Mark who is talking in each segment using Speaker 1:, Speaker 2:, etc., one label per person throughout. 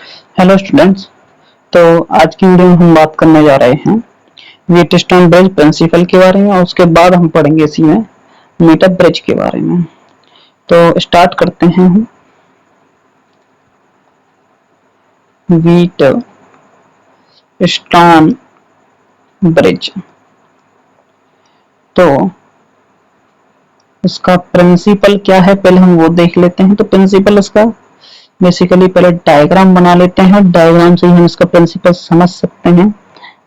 Speaker 1: Hello students. तो आज की वीडियो में हम बात करने जा रहे हैं व्हीटस्टोन ब्रिज प्रिंसिपल के बारे में और उसके बाद हम पढ़ेंगे इसी में मीटर ब्रिज के बारे में। तो स्टार्ट करते हैं हम। व्हीटस्टोन ब्रिज, तो इसका प्रिंसिपल क्या है पहले हम वो देख लेते हैं। तो प्रिंसिपल इसका बेसिकली पहले डायग्राम बना लेते हैं, डायग्राम से ही हम इसका प्रिंसिपल समझ सकते हैं।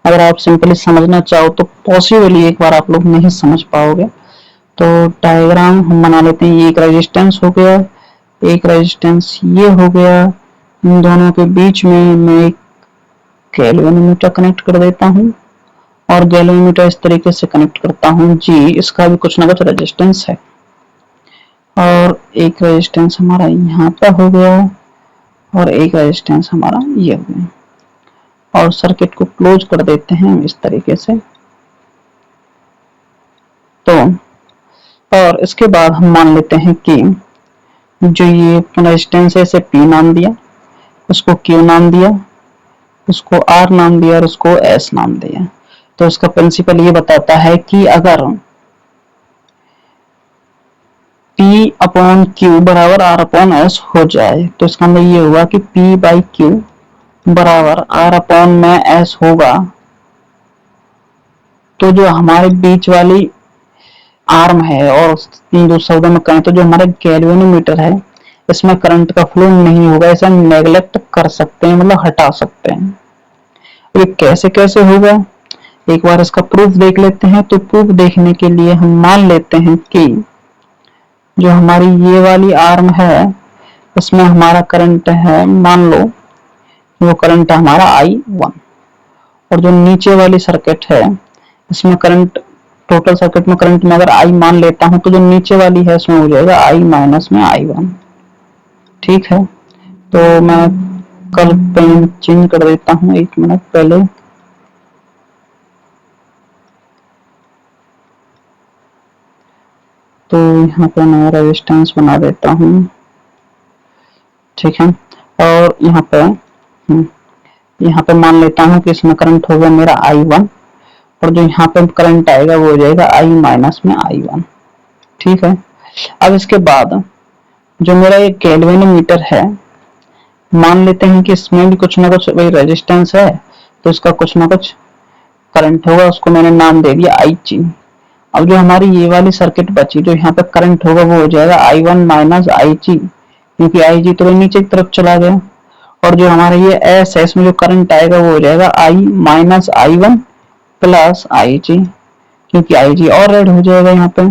Speaker 1: अगर आप सिंपली समझना चाहो तो पॉसिबली एक बार आप लोग नहीं समझ पाओगे। तो डायग्राम हम बना लेते हैं। ये एक रेजिस्टेंस हो गया, एक रेजिस्टेंस ये हो गया, इन दोनों के बीच में मैं एक गैल्वेनोमीटर कनेक्ट कर देता हूँ और गैल्वेनोमीटर इस तरीके से कनेक्ट करता हूँ जी, इसका भी कुछ ना कुछ रेजिस्टेंस है। और एक रेजिस्टेंस हमारा यहाँ पे हो गया और एक रेजिस्टेंस हमारा ये हो गया और सर्किट को क्लोज कर देते हैं इस तरीके से। तो और इसके बाद हम मान लेते हैं कि जो ये रेजिस्टेंस है इसे P नाम दिया, उसको Q नाम दिया, उसको R नाम दिया और उसको S नाम दिया। तो इसका प्रिंसिपल ये बताता है कि अगर P अपॉन Q बराबर R अपॉन S हो जाए तो इसका मतलब ये हुआ कि P बाई Q बराबर R अपॉन में S होगा, तो जो हमारे बीच वाली आर्म है और दूसरे शब्दों में कहें तो जो हमारा गैल्वेनोमीटर है इसमें करंट का फ्लो नहीं होगा, इसे हम नेगलेक्ट कर सकते हैं, मतलब हटा सकते हैं। ये कैसे कैसे होगा एक बार इसका प्रूफ देख लेते हैं। तो प्रूफ देखने के लिए हम मान लेते हैं कि जो हमारी ये वाली आर्म है इसमें हमारा करंट है, मान लो वो करंट है हमारा I1 और जो नीचे वाली सर्किट है इसमें करंट, टोटल सर्किट में करंट में अगर I मान लेता हूं तो जो नीचे वाली है इसमें हो जाएगा I माइनस में I1। ठीक है, तो मैं कल पेन चेंज कर देता हूं, एक मिनट पहले। तो यहाँ पे मैं रेजिस्टेंस बना देता हूँ, ठीक है। और यहाँ पे मान लेता हूँ कि इसमें करंट होगा मेरा I1 और जो यहाँ पे करंट आएगा वो हो जाएगा I माइनस में I1। ठीक है, अब इसके बाद जो मेरा एक गैल्वेनोमीटर है, मान लेते हैं कि इसमें भी कुछ ना कुछ वही रेजिस्टेंस है तो इसका कुछ ना कुछ करंट होगा, उसको मैंने नाम दे दिया IG। अब जो हमारी ये वाली सर्किट बची, जो यहाँ पे करंट होगा वो हो जाएगा I1 माइनस IG, क्योंकि IG तो नीचे की तरफ चला गया। और जो हमारा ये S है इसमें जो करंट आएगा वो हो जाएगा I minus I1 plus IG, क्योंकि IG और रेड हो जाएगा यहाँ पे।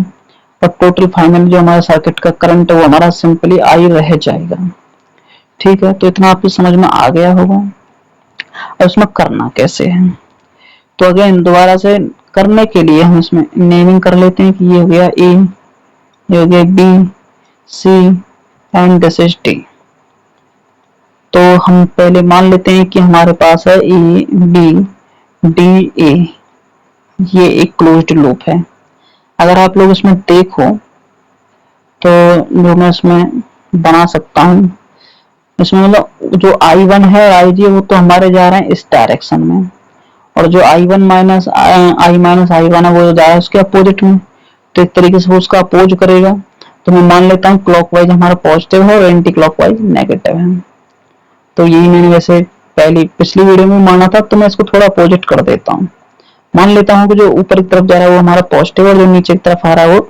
Speaker 1: और टोटल फाइनल जो हमारा सर्किट का करंट है वो हमारा सिंपली I रह जाएगा। ठीक है, तो इतना आपको समझ में आ गया होगा। और इसमें करना कैसे है, तो अगेन दोबारा से करने के लिए हम इसमें नेमिंग कर लेते हैं कि ये हो गया A, ये हो गया B, C and this is D। तो हम पहले मान लेते हैं कि हमारे पास है A, B, D, A, ये एक क्लोज्ड लूप है। अगर आप लोग इसमें देखो तो जो मैं इसमें बना सकता हूँ, इसमें मतलब जो I1 है और IG वो तो हमारे जा रहे हैं इस डायरेक्शन में, और जो I1 माइनस I1 है वो जा रहा है उसके अपोजिट में। तो एक तरीके से वो उसका अपोज करेगा। तो मैं मान लेता हूँ क्लॉकवाइज हमारा पॉजिटिव है और एंटी क्लॉकवाइज नेगेटिव है। तो यही मैंने वैसे पिछली वीडियो में माना था, तो मैं इसको थोड़ा अपोजिट कर देता हूँ। मान लेता हूँ कि जो ऊपर की तरफ जा रहा है वो हमारा पॉजिटिव और जो नीचे की तरफ आ रहा है वो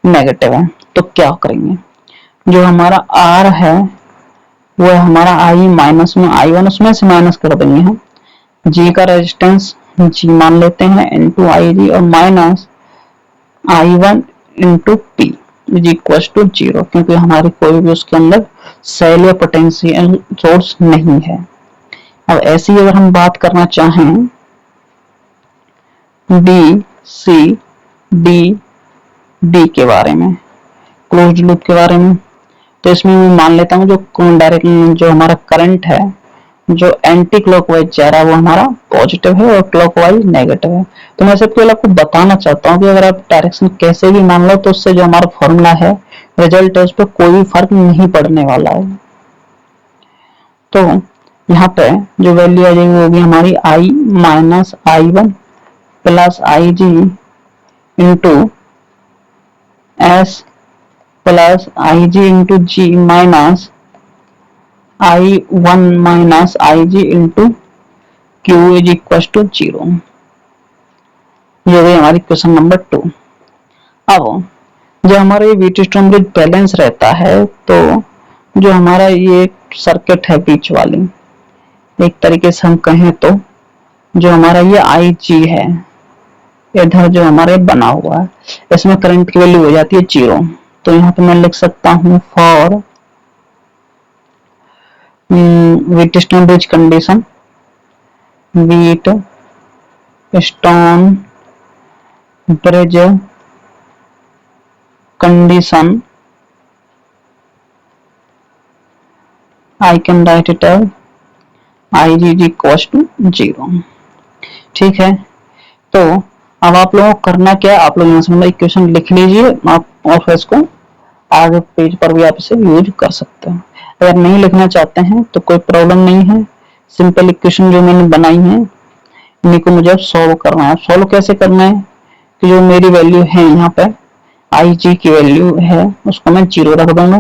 Speaker 1: नेगेटिव है। तो क्या करेंगे, जो हमारा R है वो है हमारा I माइनस में I1, उसमें से माइनस कर देंगे हम। G का रेजिस्टेंस G मान लेते हैं इंटू IG और minus I1 into P is equal to 0, क्योंकि हमारी कोई भी उसके अंदर सेल या पोटेंशियल सोर्स नहीं है। अब ऐसी अगर हम बात करना चाहें B, C, D के बारे में, क्लोज्ड लूप के बारे में, तो इसमें मैं मान लेता हूँ जो डायरेक्ट जो हमारा करंट है जो एंटी क्लॉकवाइज जा रहा है वो हमारा पॉजिटिव है और क्लॉकवाइज नेगेटिव है। तो मैं सबके आपको बताना चाहता हूँ कि अगर आप डायरेक्शन कैसे भी मान लो तो उससे जो हमारा फॉर्मूला है रिजल्ट है उस पर कोई भी फर्क नहीं पड़ने वाला है। तो यहाँ पे जो वैल्यू आ जाएगी वो होगी हमारी I minus I1 plus IG into S plus IG into G minus I1 minus IG into Q is equal to 0। ये हुई हमारी क्वेश्चन नंबर 2। अब जब हमारा ये वीटस्टोन ब्रिज बैलेंस रहता है तो जो हमारा ये सर्किट है बीच वाली, एक तरीके से हम कहें तो जो हमारा ये IG है इधर जो हमारे बना हुआ है, इसमें करंट की वैल्यू हो जाती है 0। तो यहाँ पे मैं लिख सकता हूँ for Wheatstone bridge condition, Wheatstone bridge condition I can write it as IG is equals to 0। ठीक है, तो अब आप लोगों को करना क्या है, आप लोग यहाँ से मतलब इक्वेशन लिख लीजिए आप, और फिर इसको आगे पेज पर भी आप इसे यूज कर सकते हैं। अगर नहीं लिखना चाहते हैं तो कोई प्रॉब्लम नहीं है, सिंपल इक्वेशन जो मैंने बनाई है इन्हीं को मुझे अब सॉल्व करना है। सॉल्व कैसे करना है कि जो मेरी वैल्यू है यहाँ पे IG की वैल्यू है उसको मैं 0 रख दूंगा।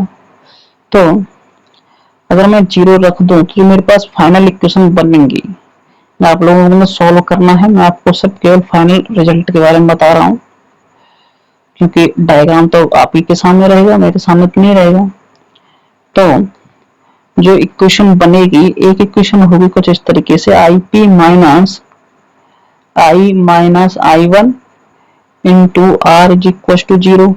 Speaker 1: तो अगर मैं 0 रख दूं तो जो मेरे पास फाइनल इक्वेशन बनेंगी, मैं आप लोगों को सॉल्व करना है, मैं आपको सिर्फ केवल फाइनल रिजल्ट के बारे में बता रहा हूँ क्योंकि डायग्राम तो आप ही के सामने रहेगा, मेरे सामने तो नहीं रहेगा। तो जो इक्वेशन बनेगी, एक इक्वेशन होगी कुछ इस तरीके से IP minus I1 into R is equal to 0।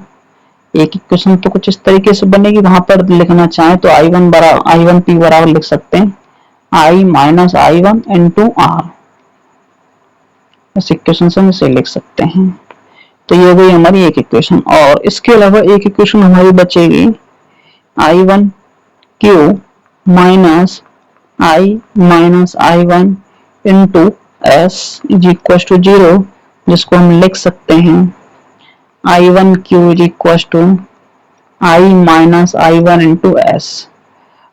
Speaker 1: एक इक्वेशन तो कुछ इस तरीके से बनेगी, वहां पर लिखना चाहे तो I1P बराबर लिख सकते हैं I minus I1 into R, इस इक्वेशन से हम इसे लिख सकते हैं। तो ये हो गई हमारी एक इक्वेशन, और इसके अलावा एक इक्वेशन हमारी बचेगी I1Q minus I minus I1 into S is equal to 0, जिसको हम लिख सकते हैं I1Q is equal to I minus I1 into S।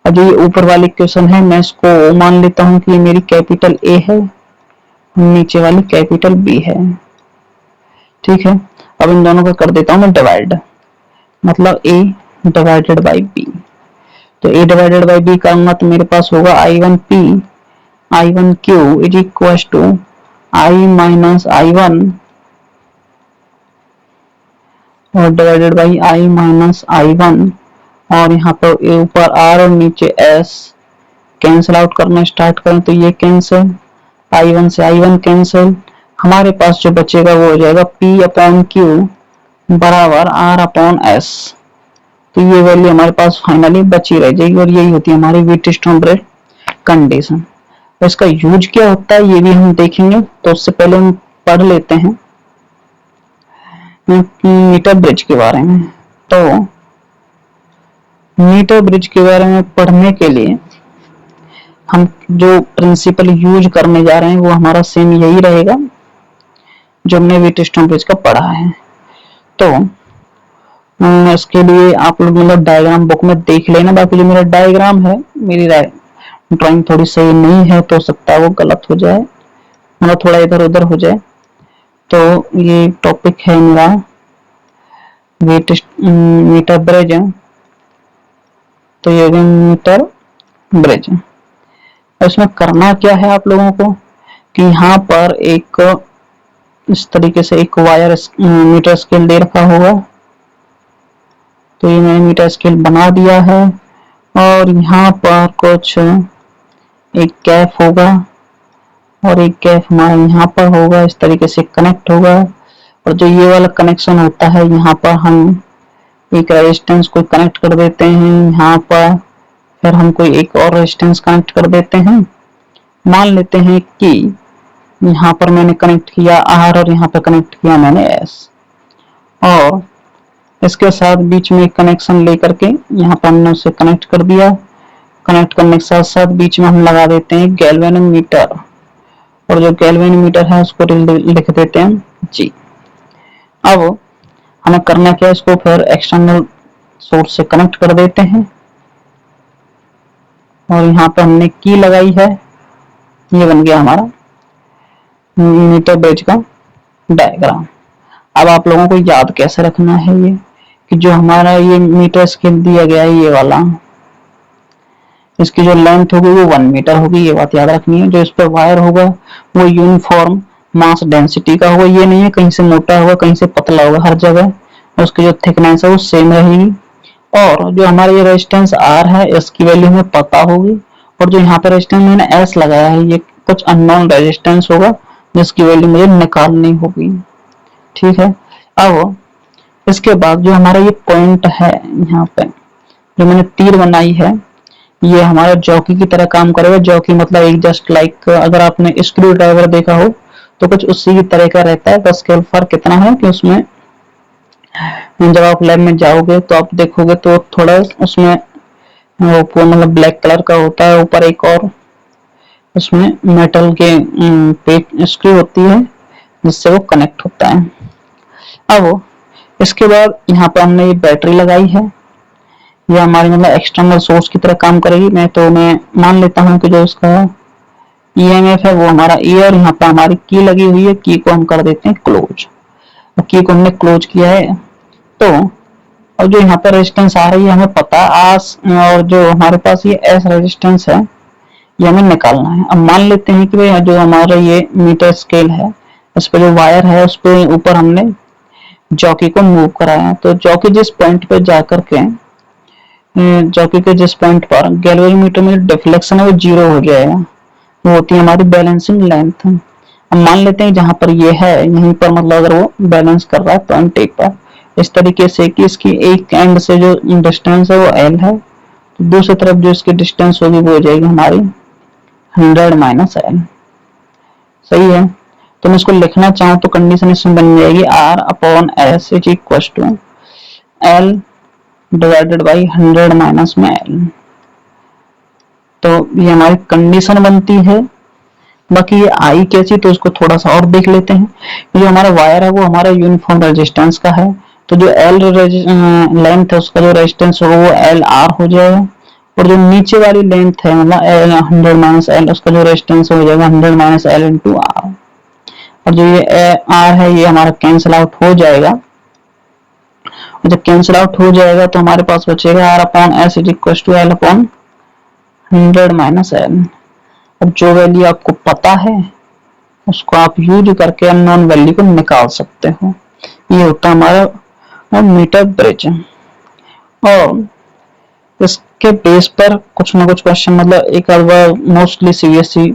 Speaker 1: अब जो ये ऊपर वाली इक्वेशन है मैं इसको मान लेता हूँ कि ये मेरी कैपिटल A है, नीचे वाली कैपिटल B है। ठीक है, अब इन दोनों को कर देता हूँ मैं डिवाइड, मतलब A डिवाइडेड बाई B। तो A डिवाइडेड बाई B करूंगा तो मेरे पास होगा I1P I1Q is equal to I minus I1 और divided by I minus I1, और यहाँ पर ऊपर R और नीचे S कैंसिल आउट करना स्टार्ट करें तो ये कैंसिल, I1 से I1 कैंसिल, हमारे पास जो बचेगा वो हो जाएगा P अपॉन Q बराबर R अपॉन S। तो ये वैल्यू हमारे पास फाइनली बची रह जाएगी, और यही होती है हमारी वीटस्टोन ब्रिज कंडीशन। तो इसका यूज क्या होता है ये भी हम देखेंगे, तो उससे पहले हम पढ़ लेते हैं मीटर ब्रिज के बारे में। तो मीटर ब्रिज के बारे में पढ़ने के लिए हम जो प्रिंसिपल यूज करने जा रहे हैं वो हमारा सेम यही रहेगा जो हमने वीटस्टोन ब्रिज का पढ़ा है। तो इसके लिए आप लोग मतलब डायग्राम बुक में देख लेना, बाकी जो मेरा डायग्राम है, मेरी ड्राइंग थोड़ी सही नहीं है तो सकता है वो गलत हो जाए, मतलब थोड़ा इधर उधर हो जाए। तो ये टॉपिक है मेरा मीटर ब्रिज, तो ये मीटर ब्रिज। इसमें करना क्या है आप लोगों को कि यहाँ पर एक इस तरीके से एक वायर मीटर स्केल दे रखा होगा, तो ये मैंने मीटर स्केल बना दिया है, और यहाँ पर कुछ एक कैप होगा और एक कैप हमारा यहाँ पर होगा, इस तरीके से कनेक्ट होगा। और जो ये वाला कनेक्शन होता है यहाँ पर हम एक रेजिस्टेंस को कनेक्ट कर देते हैं यहाँ पर, फिर हम कोई एक और रेजिस्टेंस कनेक्ट कर देते हैं। मान लेते हैं कि यहाँ पर मैंने कनेक्ट किया R और यहाँ पर कनेक्ट किया मैंने S, और इसके साथ बीच में कनेक्शन लेकर के यहाँ पर हमने उसे कनेक्ट कर दिया। कनेक्ट करने के साथ साथ बीच में हम लगा देते हैं गैल्वेनोमीटर, और जो गैल्वेनोमीटर है उसको लिख देते हैं G। अब हमें करना क्या है, इसको फिर एक्सटर्नल सोर्स से कनेक्ट कर देते हैं। और यहाँ पे हमने की लगाई है, ये बन गया हमारा मीटर ब्रिज का डायग्राम। अब आप लोगों को याद कैसे रखना है ये कि जो हमारा ये मीटर स्केल दिया गया है ये वाला, इसकी जो लेंथ होगी वो 1 मीटर होगी, ये बात याद रखनी है। जो इस पर वायर होगा वो यूनिफॉर्म मास डेंसिटी का होगा, ये नहीं है कहीं से मोटा होगा कहीं से पतला होगा, हर जगह उसकी जो थिकनेस है वो सेम रहेगी। और जो हमारा ये रेजिस्टेंस आर है इसकी वैल्यू हमें पता होगी, और जो यहाँ पे रेजिस्टेंस मैंने एस लगाया है ये कुछ अननोन रेजिस्टेंस होगा जिसकी वैल्यू मुझे निकालनी होगी। ठीक है, अब इसके बाद जो हमारा ये पॉइंट है यहाँ पे जो मैंने तीर बनाई है ये हमारा जॉकी की तरह काम करेगा। जॉकी मतलब एक जस्ट लाइक अगर आपने स्क्रू ड्राइवर देखा हो तो कुछ उसी की तरह का रहता है, बस केवल फर्क कितना है कि उसमें जब आप लैब में जाओगे तो आप देखोगे तो थोड़ा उसमें वो मतलब ब्लैक कलर का होता है, ऊपर एक और उसमें मेटल के पेट स्क्रू होती है जिससे वो कनेक्ट होता है। अब इसके बाद यहाँ पे हमने ये बैटरी लगाई है, ये हमारी मतलब एक्सटर्नल सोर्स की तरह काम करेगी। मैं मान लेता हूँ कि जो उसका ईएमएफ है वो हमारा ई है, और यहाँ पे हमारी की लगी हुई है, की को हम कर देते हैं क्लोज। की को हमने क्लोज किया है तो और जो यहाँ पे रेजिस्टेंस आ रही है हमें पता आस, और जो हमारे पास ये एस रेजिस्टेंस है ये हमें निकालना है। अब मान लेते हैं कि भाई जो हमारा ये मीटर स्केल है उस पर जो वायर है उस पर ऊपर हमने जॉकी को मूव कराया है, तो जॉकी जिस पॉइंट पे जाकर के जॉकी के जिस पॉइंट पर गैल्वेनोमीटर में डिफ्लेक्शन है वो 0 हो जाएगा, वो होती है हमारी बैलेंसिंग लेंथ। अब मान लेते हैं जहां पर ये है यहीं पर मतलब अगर वो बैलेंस कर रहा है पॉइंट एक पर इस तरीके से कि इसकी एक एंड से जो डिस्टेंस है वो एल है, तो दूसरी तरफ जो इसकी डिस्टेंस होगी वो हो जाएगी हमारी 100 माइनस एल। सही है, तो मैं इसको लिखना चाहूँ तो कंडीशन इसमें बन जाएगी R upon S is equal to L divided by 100 minus में एल। तो ये हमारी कंडीशन बनती है। बाकी ये आई कैसी तो उसको थोड़ा सा और देख लेते हैं। जो हमारा वायर है वो हमारा यूनिफॉर्म रेजिस्टेंस का है, तो जो एल लेंथ है उसका जो रेजिस्टेंस होगा वो एल आर हो जाएगा, और जो नीचे वाली लेंथ है मतलब एल 100 माइनस एल उसका जो रेजिस्टेंस हो जाएगा 100 माइनस एल इंटू आर। और जो ये आर है ये हमारा कैंसिल आउट हो जाएगा, और जब कैंसिल आउट हो जाएगा तो हमारे पास बचेगा R upon S is equal to L upon 100 minus L. अब जो वैल्यू आपको पता है उसको आप यूज करके अननोन वैल्यू को निकाल सकते हो। ये होता है हमारा मीटर ब्रिज। और इसके बेस पर कुछ ना कुछ क्वेश्चन मतलब एक आध बार मोस्टली सीबीएसई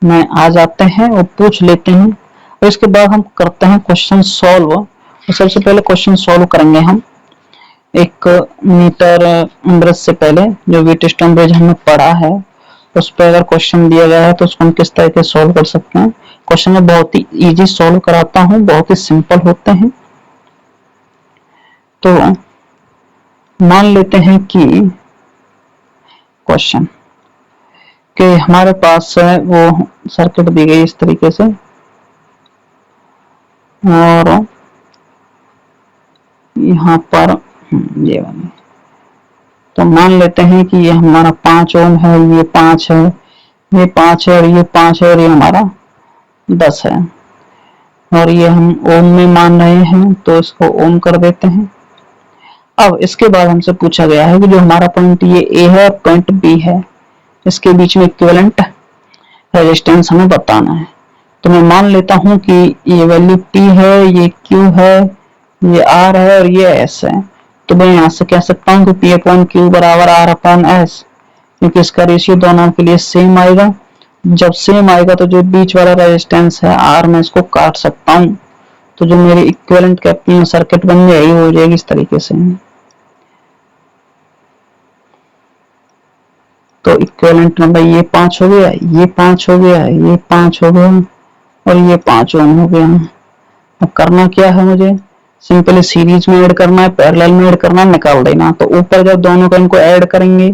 Speaker 1: में आ जाते हैं और पूछ लेते हैं, और इसके बाद हम करते हैं क्वेश्चन सॉल्व। और सबसे पहले क्वेश्चन सॉल्व करेंगे हम एक मीटर ब्रिज से पहले जो व्हीटस्टोन ब्रिज हमने पढ़ा है उस पर अगर क्वेश्चन दिया गया है तो उसको हम किस तरह से सॉल्व कर सकते हैं। क्वेश्चन में बहुत ही इजी सॉल्व कराता हूँ, बहुत ही सिंपल होते हैं। तो मान लेते हैं कि क्वेश्चन कि हमारे पास है वो सर्किट दी गई इस तरीके से, और यहाँ पर ये वाली, तो मान लेते हैं कि ये हमारा 5 ओम है, ये 5 है, ये 5 है, और ये 5 है, और ये हमारा 10 है, और ये हम ओम में मान रहे हैं तो इसको ओम कर देते हैं। अब इसके बाद हमसे पूछा गया है कि जो हमारा पॉइंट ये ए है और पॉइंट बी है इसके बीच में इक्विवेलेंट रेजिस्टेंस हमें बताना है। तो मैं मान लेता हूं कि ये वैल्यू P है, ये Q है, ये R है और ये S है। तो मैं यहाँ से कह सकता हूँ कि P अपॉन Q बराबर R अपॉन S, क्योंकि इसका रेशियो दोनों के लिए सेम आएगा। जब सेम आएगा तो जो बीच वाला रेजिस्टेंस है R मैं इसको काट सकता हूँ, तो जो मेरी इक्विवेलेंट कैपेसिटी सर्किट बन जाएगी वो हो जाएगी इस तरीके से। तो इक्विवेलेंट नंबर ये 5 हो गया, ये 5 हो गया, ये 5 हो गया और ये 5 ओम हो गया। अब करना क्या है, मुझे सिंपली सीरीज में ऐड करना है, पैरेलल में ऐड करना है, निकाल देना। तो ऊपर जब दोनों को इनको ऐड करेंगे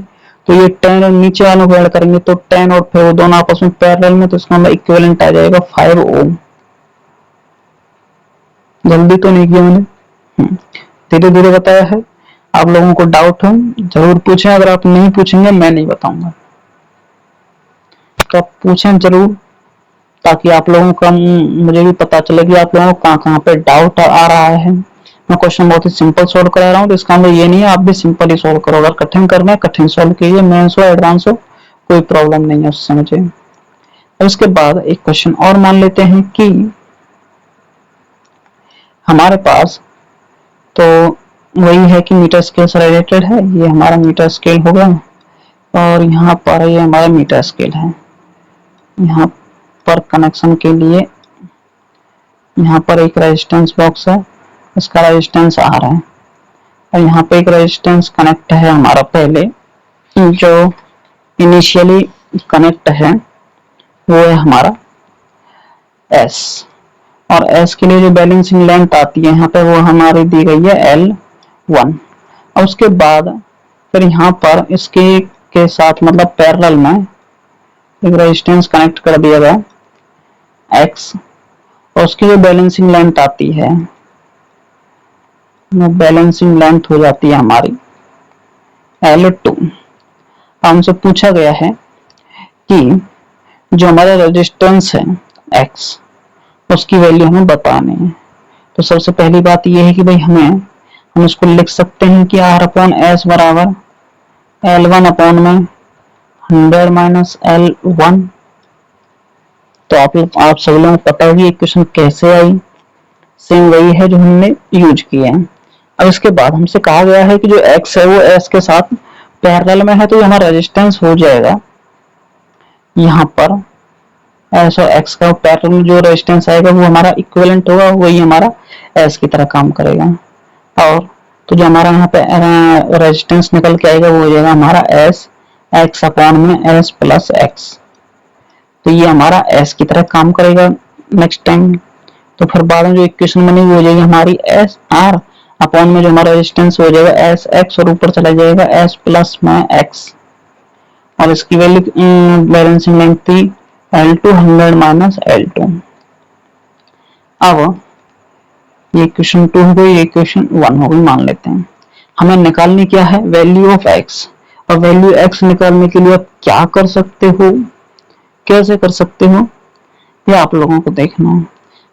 Speaker 1: तो ये 10 और नीचे वालों को ऐड करेंगे तो 10 और फिर वो दोनों आपस में पैरेलल में, तो इसका मतलब इक्विवेलेंट आ जाएगा 5 ओम। जल्दी तो नहीं किया मैंने, धीरे धीरे बताया है। आप लोगों को डाउट हो जरूर पूछें, अगर आप नहीं पूछेंगे मैं नहीं बताऊंगा। तो आप पूछें जरूर, ताकि आप लोगों का मुझे भी पता चले कि आप लोगों को कहाँ कहाँ पे डाउट आ रहा है। मैं क्वेश्चन बहुत ही सिंपल सॉल्व करा रहा हूँ, तो इसका मतलब ये नहीं है आप भी सिंपल ही सॉल्व करो। अगर कठिन करना है कठिन सॉल्व कीजिए, मेंस हो एडवांस हो कोई प्रॉब्लम नहीं है उससे मुझे। उसके बाद एक क्वेश्चन और मान लेते हैं कि हमारे पास तो वही है कि मीटर स्केल से रिलेटेड है, ये हमारा मीटर स्केल होगा और यहाँ पर ये हमारा मीटर स्केल है। यहाँ पर कनेक्शन के लिए यहाँ पर एक रेजिस्टेंस बॉक्स है, इसका रेजिस्टेंस R है और यहाँ पे एक रेजिस्टेंस कनेक्ट है हमारा पहले जो इनिशियली कनेक्ट है वो है हमारा S, और S के लिए जो बैलेंसिंग लेंथ आती है यहाँ पे वो हमारी दी गई है L1। और उसके बाद फिर यहाँ पर इसके के साथ मतलब पैरेलल में एक रेजिस्टेंस कनेक्ट कर दिया गया X, और उसकी जो बैलेंसिंग लेंथ आती है वो बैलेंसिंग लेंथ हो जाती है हमारी L2। हमसे पूछा गया है कि जो हमारा रेजिस्टेंस है X उसकी वैल्यू हमें बतानी है। तो सबसे पहली बात यह है कि भाई हम इसको लिख सकते हैं कि R अपॉन S बराबर L1 अपॉन में 100 माइनस L1। तो आप सभी लोगों को पता होगी इक्वेशन कैसे आई, सेम वही है जो हमने यूज किया है। अब इसके बाद हमसे कहा गया है कि जो X है वो S के साथ पैरेलल में है, तो हमारा रेजिस्टेंस हो जाएगा यहाँ पर S और X का पैरेलल में जो रेजिस्टेंस आएगा वो हमारा इक्विवेलेंट होगा, वही हमारा S की तरह काम करेगा। और तो जो हमारा यहाँ पे रेजिस्टेंस निकल के आएगा वो हो जाएगा हमारा S X अपॉन में S प्लस X। तो ये हमारा S की तरह काम करेगा नेक्स्ट टाइम। तो फिर बाद में जो इक्वेशन बनेगी हो जाएगी हमारी S R अपॉन में जो हमारा रेजिस्टेंस हो जाएगा S X और ऊपर चला जाएगा S प्लस में X, और इसकी वैल्यू बैलेंसिंग लेंथ थी L2 100 माइनस L2। अब ये इक्वेशन 2 हो गई, ये इक्वेशन 1 हो गई मान लेते हैं। हमें निकालनी क्या है, वैल्यू ऑफ X। और वैल्यू X निकालने के लिए आप क्या कर सकते हो, कैसे कर सकते हो ये आप लोगों को देखना है।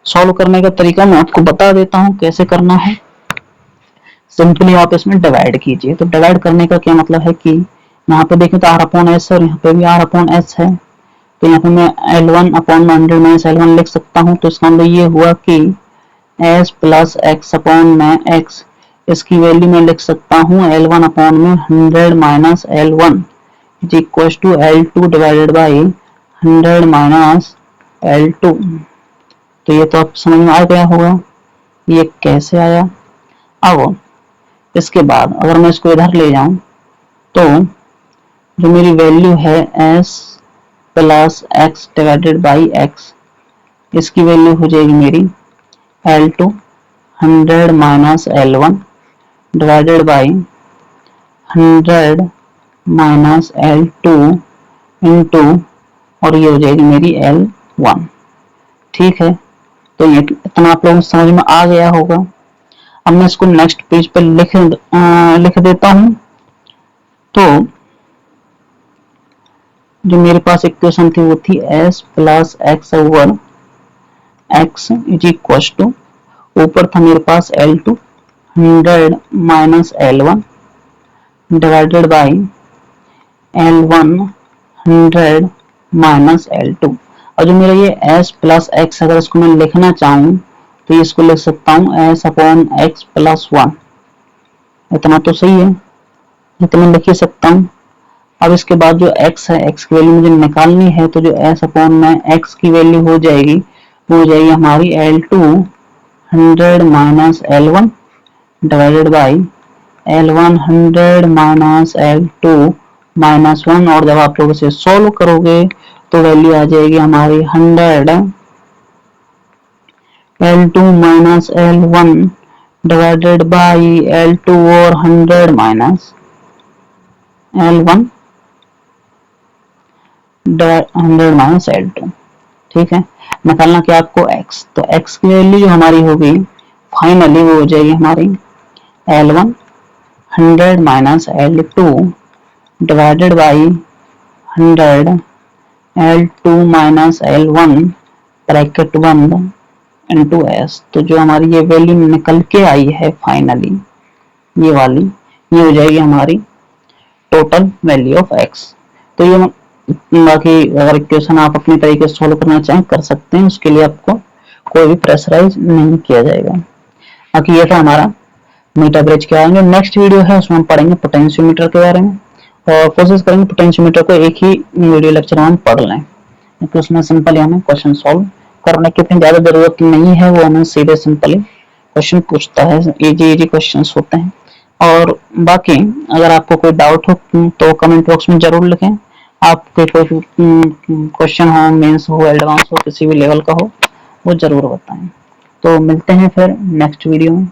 Speaker 1: सॉल्व करने का तरीका मैं आपको बता देता हूँ कैसे करना है। सिंपली आप इसमें डिवाइड कीजिए। तो डिवाइड करने का क्या मतलब है कि यहाँ पे देखें तो R अपॉन S और यहाँ पे भी R अपॉन S है, तो यहाँ पे मैं L1 अपॉन 100 माइनस L1 लिख सकता हूँ। तो इसका मतलब ये हुआ कि S प्लस X अपॉन में X, इसकी वैल्यू मैं लिख सकता हूँ L1 अपॉन में 100 minus L1 is equal to L2 divided by 100 minus L2। तो ये तो आप समझ में आ गया होगा ये कैसे आया। अब इसके बाद अगर मैं इसको इधर ले जाऊं तो जो मेरी वैल्यू है S plus X divided by X, इसकी वैल्यू हो जाएगी मेरी L2 100 minus L1 divided by 100 minus L2 into, और ये हो जाएगी मेरी L1। ठीक है, तो ये इतना आप लोगों को समझ में आ गया होगा। अब मैं इसको नेक्स्ट पेज पर लिख देता हूं। तो जो मेरे पास इक्वेशन थी वो थी S plus X over X is equal to, ऊपर था मेरे पास L2 100 minus L1 divided by L1 100 minus L2। और जो मेरा ये S प्लस X अगर इसको मैं लिखना चाहूँ तो ये इसको लिख सकता हूँ S अपॉन X प्लस 1। इतना तो सही है, इतना लिख ही सकता हूँ। अब इसके बाद जो X है, X की वैल्यू मुझे निकालनी है, तो जो S अपॉन में X की वैल्यू हो जाएगी वो हो जाएगी हमारी L2 100 minus L1 divided by L1 100 minus L2 minus 1। और जब आप लोग इसे सोल्व करोगे तो वैल्यू आ जाएगी हमारी 100 L2 minus L1 divided by L2 और 100 माइनस L1 100 माइनस L2। ठीक है, निकालना क्या आपको X, तो X की वैल्यू जो हमारी होगी फाइनली वो हो जाएगी हमारी L1 100 minus L2 divided by 100 L2 minus L1 bracket बंद इंटू एस। तो जो हमारी ये वैल्यू निकल के आई है फाइनली, ये वाली, ये हो जाएगी हमारी टोटल वैल्यू ऑफ एक्स। तो ये बाकी अगर इक्वेशन आप अपने तरीके से सोल्व करना चाहें कर सकते हैं, उसके लिए आपको कोई भी प्रेशराइज नहीं किया जाएगा। बाकी ये था हमारा मीटर ब्रिज के बारे में। नेक्स्ट वीडियो है उसमें हम पढ़ेंगे पोटेंशियोमीटर के बारे में, और कोशिश करेंगे पोटेंशियोमीटर को एक ही वीडियो लेक्चर में पढ़ लें, क्योंकि उसमें सिंपली हमें क्वेश्चन सॉल्व करने की इतनी ज्यादा जरूरत नहीं है, वो हमें सीधे सिंपली क्वेश्चन पूछता है, इजी क्वेश्चन होते हैं। और बाकी अगर आपको कोई डाउट हो तो कमेंट बॉक्स में जरूर लिखें। आपके कोई क्वेश्चन हो, मेंस हो, एडवांस हो, किसी भी लेवल का हो, वो जरूर बताएं। तो मिलते हैं फिर नेक्स्ट वीडियो में।